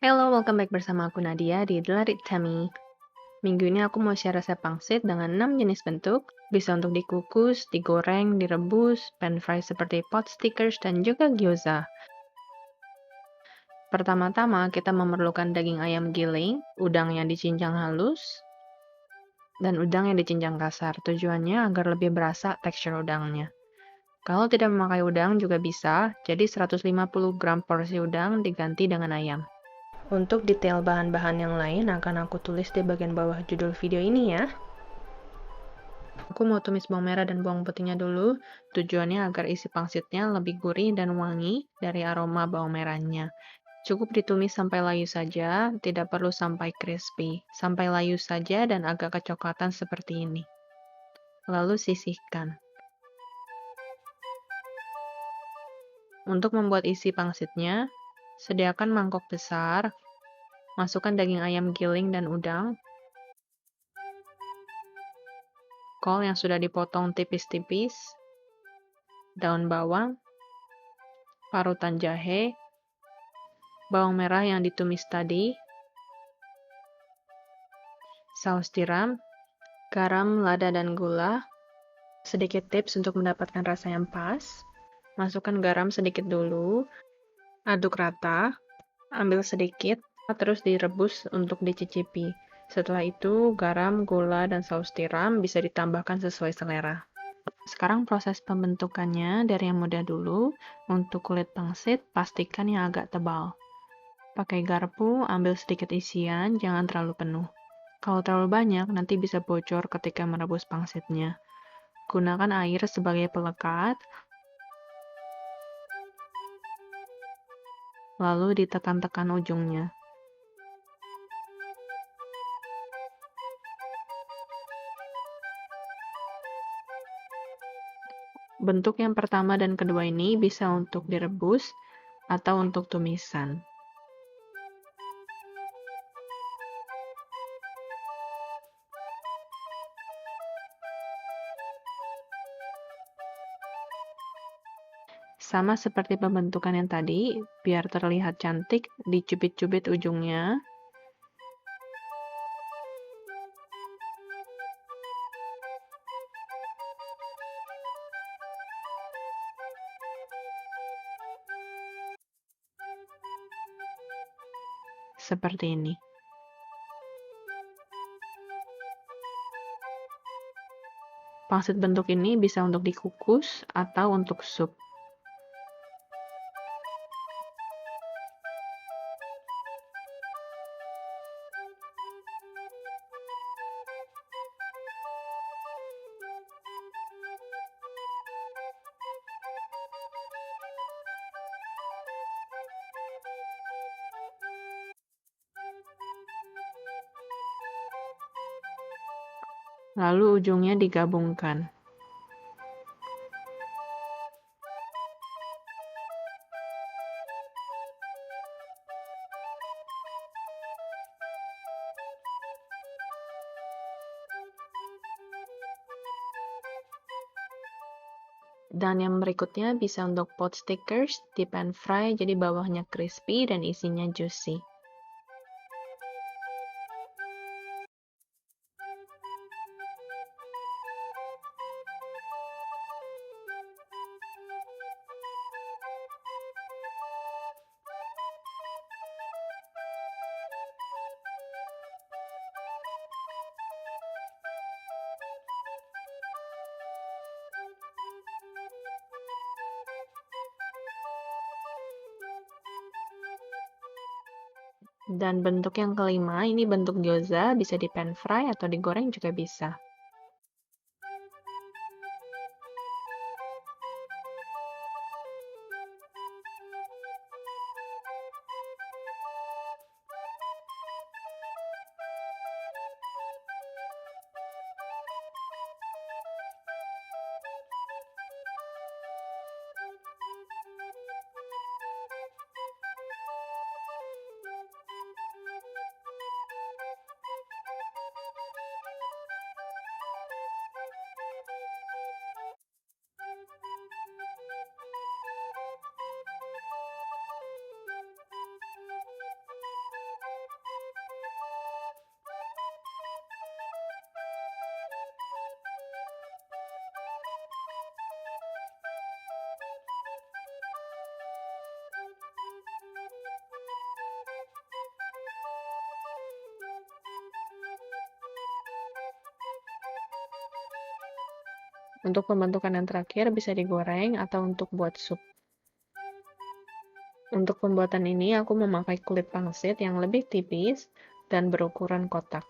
Hello, welcome back bersama aku Nadia di The Let It Tummy. Minggu ini aku mau share resep pangsit dengan 6 jenis bentuk, bisa untuk dikukus, digoreng, direbus, pan fry seperti pot stickers, dan juga gyoza. Pertama-tama, kita memerlukan daging ayam giling, udang yang dicincang halus, dan udang yang dicincang kasar. Tujuannya agar lebih berasa tekstur udangnya. Kalau tidak memakai udang juga bisa, jadi 150 gram porsi udang diganti dengan ayam. Untuk detail bahan-bahan yang lain akan aku tulis di bagian bawah judul video ini ya. Aku mau tumis bawang merah dan bawang putihnya dulu, tujuannya agar isi pangsitnya lebih gurih dan wangi dari aroma bawang merahnya. Cukup ditumis sampai layu saja, tidak perlu sampai crispy. Sampai layu saja dan agak kecoklatan seperti ini. Lalu sisihkan. Untuk membuat isi pangsitnya, sediakan mangkok besar, masukkan daging ayam giling dan udang, kol yang sudah dipotong tipis-tipis, daun bawang, parutan jahe, bawang merah yang ditumis tadi, saus tiram, garam, lada, dan gula. Sedikit tips untuk mendapatkan rasa yang pas. Masukkan garam sedikit dulu, aduk rata, ambil sedikit, terus direbus untuk dicicipi. Setelah itu, garam, gula, dan saus tiram bisa ditambahkan sesuai selera. Sekarang proses pembentukannya dari yang mudah dulu. Untuk kulit pangsit, pastikan yang agak tebal. Pakai garpu, ambil sedikit isian, jangan terlalu penuh. Kalau terlalu banyak, nanti bisa bocor ketika merebus pangsitnya. Gunakan air sebagai pelekat, lalu ditekan-tekan ujungnya. Bentuk yang pertama dan kedua ini bisa untuk direbus atau untuk tumisan. Sama seperti pembentukan yang tadi, biar terlihat cantik, dicubit-cubit ujungnya. Seperti ini. Pangsit bentuk ini bisa untuk dikukus atau untuk sup. Lalu ujungnya digabungkan. Dan yang berikutnya bisa untuk pot stickers di pan fry, jadi bawahnya crispy dan isinya juicy. Dan bentuk yang kelima, ini bentuk gyoza, bisa di pan fry atau digoreng juga bisa. Untuk pembentukan yang terakhir bisa digoreng atau untuk buat sup. Untuk pembuatan ini aku memakai kulit pangsit yang lebih tipis dan berukuran kotak.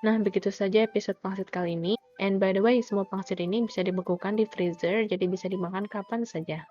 Nah, begitu saja episode pangsit kali ini. And by the way, semua pangsit ini bisa dibekukan di freezer, jadi bisa dimakan kapan saja.